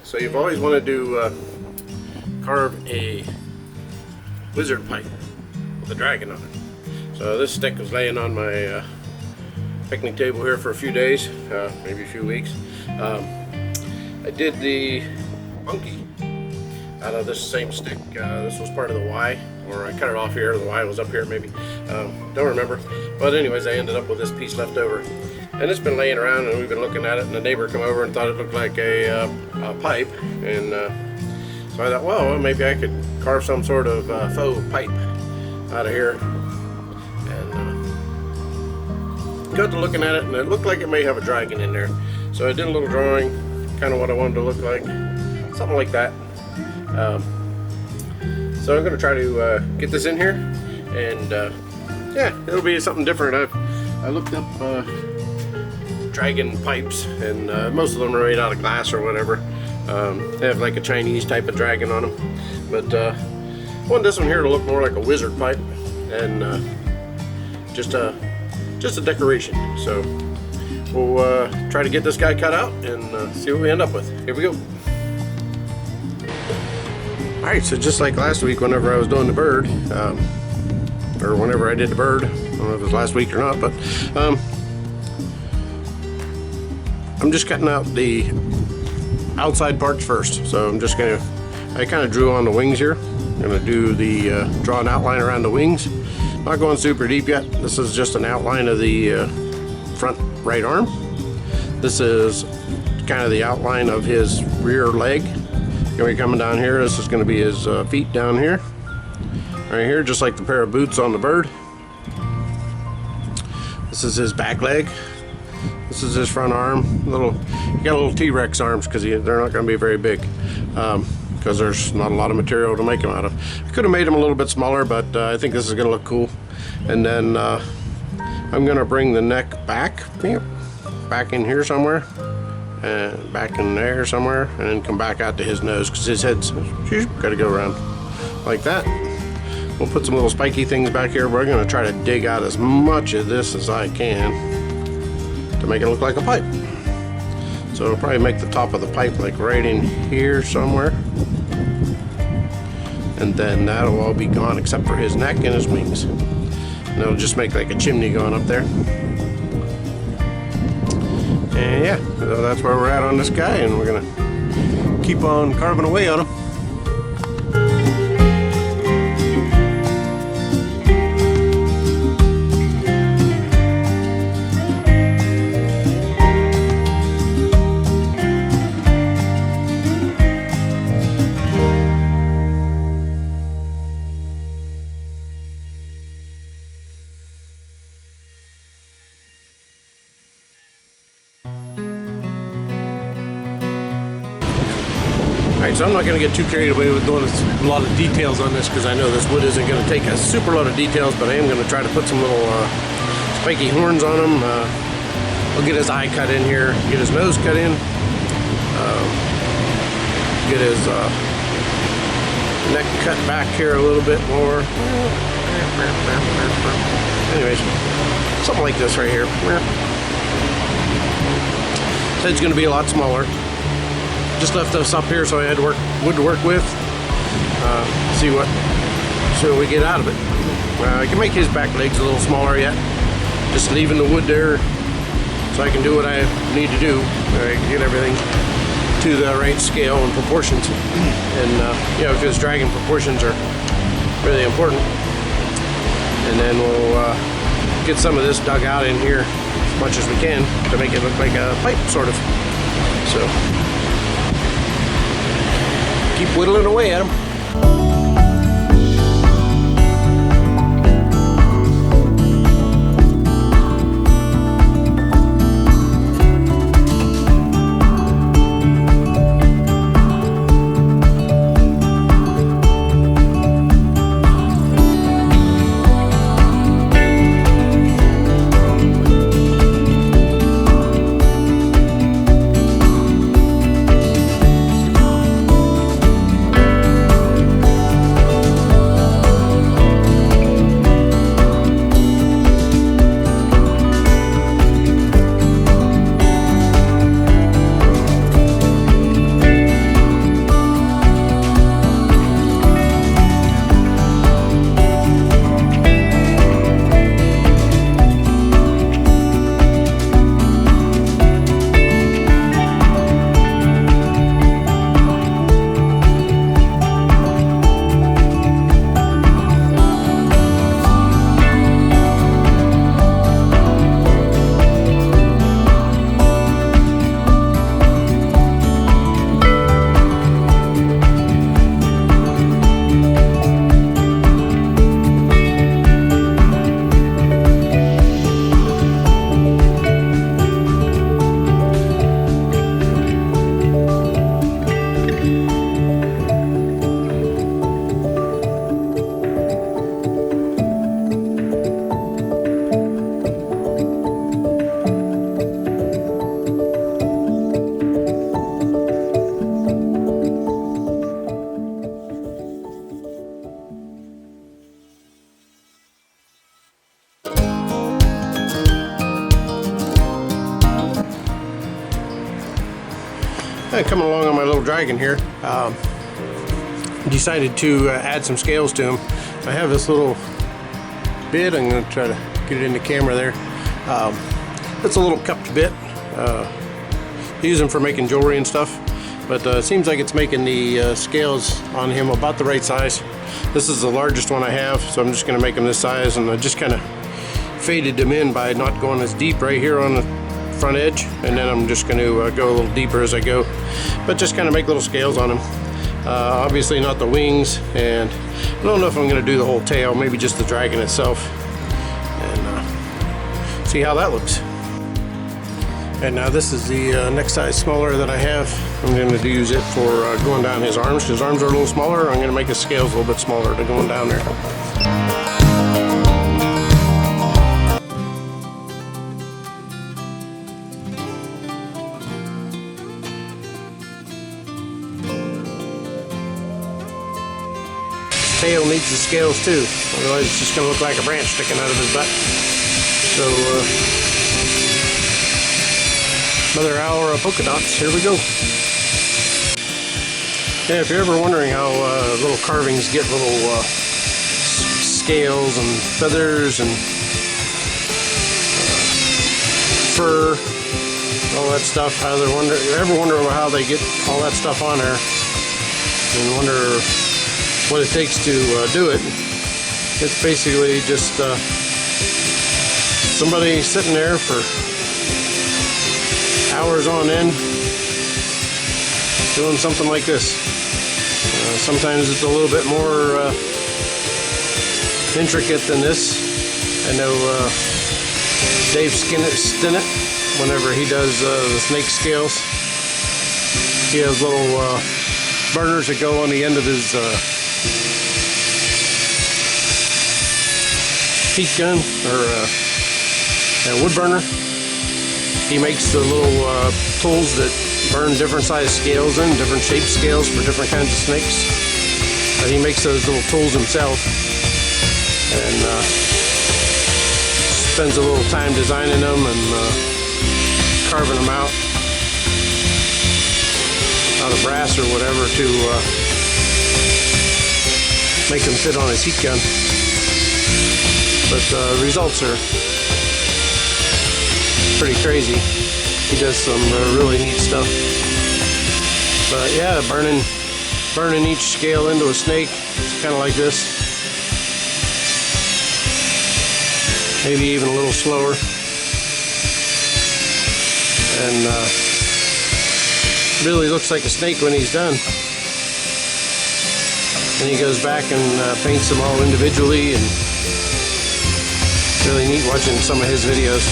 So you've always wanted to carve a lizard pipe with a dragon on it. So this stick was laying on my picnic table here for a few days, maybe a few weeks. I did the monkey out of this same stick. This was part of the Y, or I cut it off here. The Y was up here maybe. Don't remember. But anyways, I ended up with this piece left over. And it's been laying around, and we've been looking at it, and the neighbor come over and thought it looked like a pipe. And so I thought, well, maybe I could carve some sort of faux pipe out of here. And got to looking at it, and it looked like it may have a dragon in there. So I did a little drawing, kind of what I wanted to look like, something like that. So I'm going to try to get this in here, and yeah, it'll be something different. I looked up dragon pipes, and most of them are made out of glass or whatever. They have like a Chinese type of dragon on them, but I want this one here to look more like a wizard pipe, and just a decoration. So we'll try to get this guy cut out and see what we end up with. Here we go. Alright, so just like last week whenever I was doing the bird, or whenever I did the bird, I don't know if it was last week or not, but I'm just cutting out the outside parts first. So I'm just gonna, I kind of drew on the wings here. I'm gonna do the draw an outline around the wings. Not going super deep yet. This is just an outline of the front right arm. This is kind of the outline of his rear leg. Gonna be coming down here. This is gonna be his feet down here. Right here, just like the pair of boots on the bird. This is his back leg. This is his front arm. He got little T-Rex arms because they're not going to be very big, because there's not a lot of material to make them out of. I could have made them a little bit smaller, but I think this is going to look cool. And then I'm going to bring the neck back in here somewhere, and back in there somewhere, and then come back out to his nose, because his head's got to go around like that. We'll put some little spiky things back here. We're going to try to dig out as much of this as I can to make it look like a pipe. So it'll probably make the top of the pipe like right in here somewhere. And then that'll all be gone except for his neck and his wings. And it'll just make like a chimney going up there. And yeah, so that's where we're at on this guy, and we're gonna keep on carving away on him. Alright, so I'm not going to get too carried away with doing a lot of details on this, because I know this wood isn't going to take a super lot of details, but I am going to try to put some little spiky horns on him. We'll get his eye cut in here, get his nose cut in, get his neck cut back here a little bit more. Anyways, something like this right here. His head's going to be a lot smaller. Just left us up here, so I had wood to work with. See what we get out of it. I can make his back legs a little smaller yet. Just leaving the wood there, so I can do what I need to do. I can get everything to the right scale and proportions. And you know, because dragon proportions are really important. And then we'll get some of this dug out in here as much as we can to make it look like a pipe, sort of. So keep whittling away at them. coming along on my little dragon here. Decided to add some scales to him. I have this little bit. I'm going to try to get it in the camera there. It's a little cupped bit. I use them for making jewelry and stuff, but it seems like it's making the scales on him about the right size. This is the largest one I have, so I'm just going to make them this size, and I just kind of faded them in by not going as deep right here on the front edge, and then I'm just going to go a little deeper as I go, but just kind of make little scales on him. Obviously not the wings, and I don't know if I'm going to do the whole tail, maybe just the dragon itself, and see how that looks. And now this is the next size smaller that I have. I'm going to use it for going down his arms. His arms are a little smaller. I'm going to make his scales a little bit smaller to going down there. Tail needs the scales too, otherwise it's just going to look like a branch sticking out of his butt. So another hour of polka dots. Here we go. Yeah, if you're ever wondering how little carvings get little scales and feathers and fur, all that stuff, ever wonder how they get all that stuff on there, and wonder what it takes to do it, it's basically just somebody sitting there for hours on end doing something like this. Sometimes it's a little bit more intricate than this. I know Dave Stinnett, whenever he does the snake scales, he has little burners that go on the end of his heat gun or wood burner. He makes the little tools that burn different size scales in, different shape scales for different kinds of snakes. And he makes those little tools himself, and spends a little time designing them and carving them out of brass or whatever to make them fit on his heat gun. But the results are pretty crazy. He does some really neat stuff. But yeah, burning each scale into a snake, it's kind of like this. Maybe even a little slower. And really looks like a snake when he's done. Then he goes back and paints them all individually, and really neat watching some of his videos.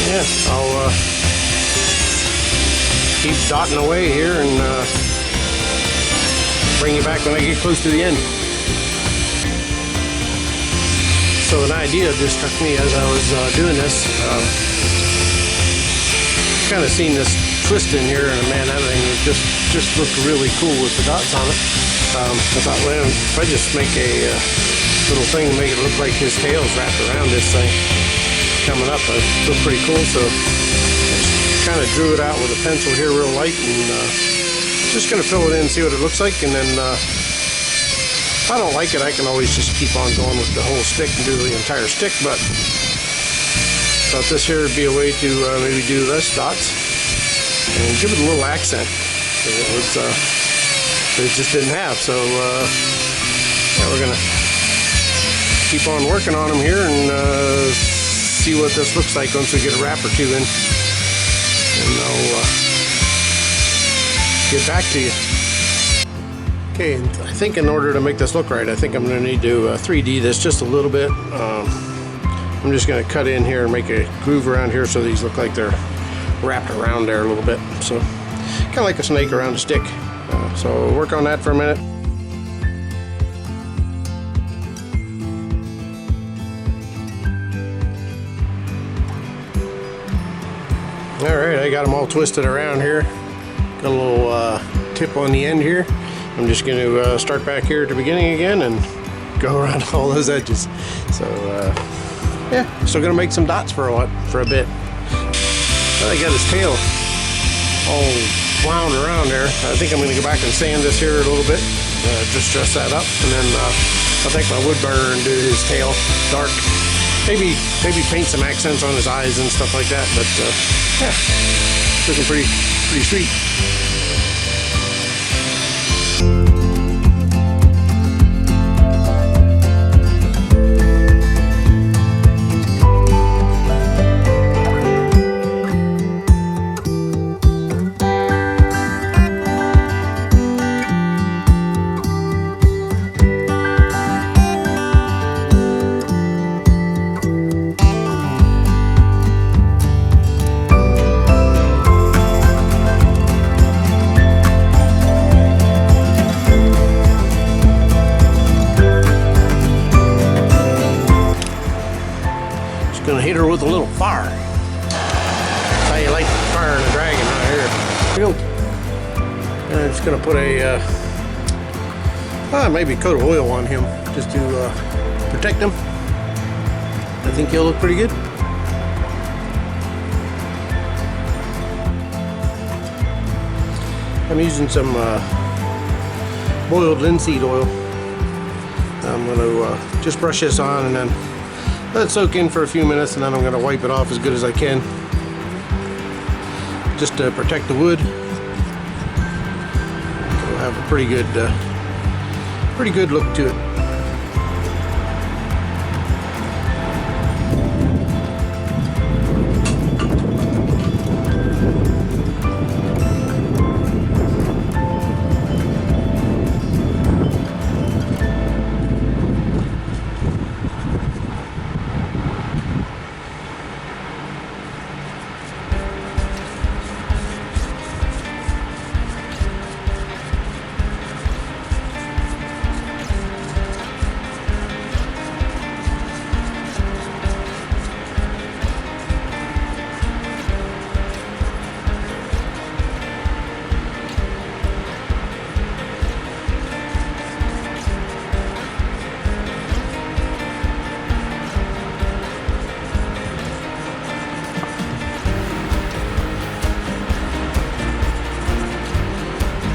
Yeah, I'll keep dotting away here and bring you back when I get close to the end. So an idea just struck me as I was doing this. Kind of seen this twist in here, and man, that thing just looked really cool with the dots on it. I thought, well, if I just make a little thing to make it look like his tail's wrapped around this thing coming up, it looks pretty cool. So kind of drew it out with a pencil here real light, and just going to fill it in and see what it looks like. And then if I don't like it, I can always just keep on going with the whole stick and do the entire stick. But thought this here would be a way to maybe do less dots and give it a little accent. It just didn't have. So yeah, we're going to keep on working on them here and see what this looks like once we get a wrap or two in, and I'll get back to you. Okay, and I think in order to make this look right, I think I'm going to need to 3D this just a little bit. I'm just going to cut in here and make a groove around here so these look like they're wrapped around there a little bit. So kind of like a snake around a stick. So we'll work on that for a minute. Alright, I got them all twisted around here. Got a little tip on the end here. I'm just going to start back here at the beginning again and go around all those edges. So yeah, still going to make some dots for a bit. Well, he got his tail all wound around there. I think I'm going to go back and sand this here a little bit, just dress that up, and then I'll take my wood burner and do his tail dark. Maybe paint some accents on his eyes and stuff like that. But yeah, looking pretty sweet. Gonna hit her with a little fire. That's how you light the fire in a dragon right here. And I'm just gonna put a maybe a coat of oil on him just to protect him. I think he'll look pretty good. I'm using some boiled linseed oil. I'm gonna just brush this on and then let it soak in for a few minutes, and then I'm going to wipe it off as good as I can, just to protect the wood. It'll have a pretty good look to it.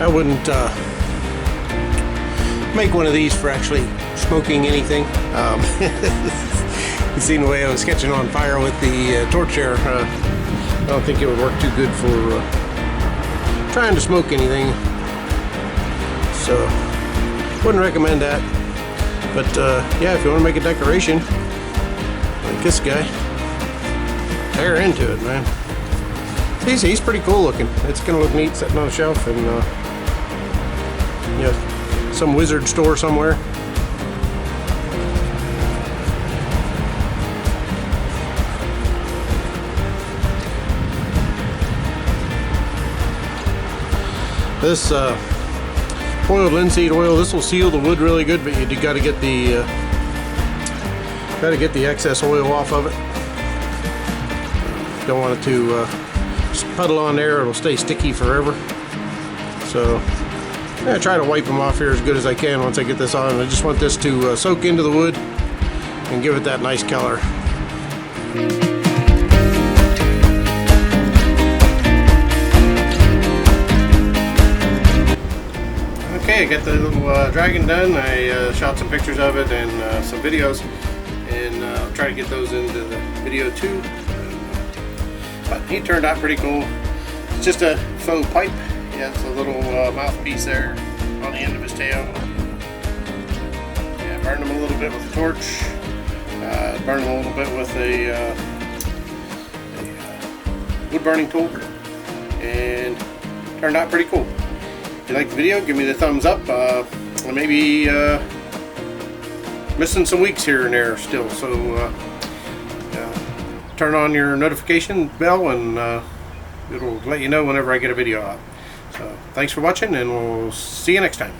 I wouldn't make one of these for actually smoking anything. You seen the way I was catching on fire with the torch there. I don't think it would work too good for trying to smoke anything. So, wouldn't recommend that. But yeah, if you want to make a decoration like this guy, tear into it, man. He's pretty cool looking. It's gonna look neat sitting on a shelf in some wizard store somewhere. This boiled linseed oil, this will seal the wood really good, but you got to get the excess oil off of it. Don't want it to puddle on there; it'll stay sticky forever. So I try to wipe them off here as good as I can once I get this on. I just want this to soak into the wood and give it that nice color. Okay, I got the little dragon done. I shot some pictures of it and some videos, and I'll try to get those into the video too. But he turned out pretty cool. It's just a faux pipe. Yeah, it's a little mouthpiece there on the end of his tail. Yeah, burned him a little bit with a torch. Burned him a little bit with a wood burning tool, and turned out pretty cool. If you like the video, give me the thumbs up. Maybe missing some weeks here and there still, so turn on your notification bell and it'll let you know whenever I get a video out. So thanks for watching, and we'll see you next time.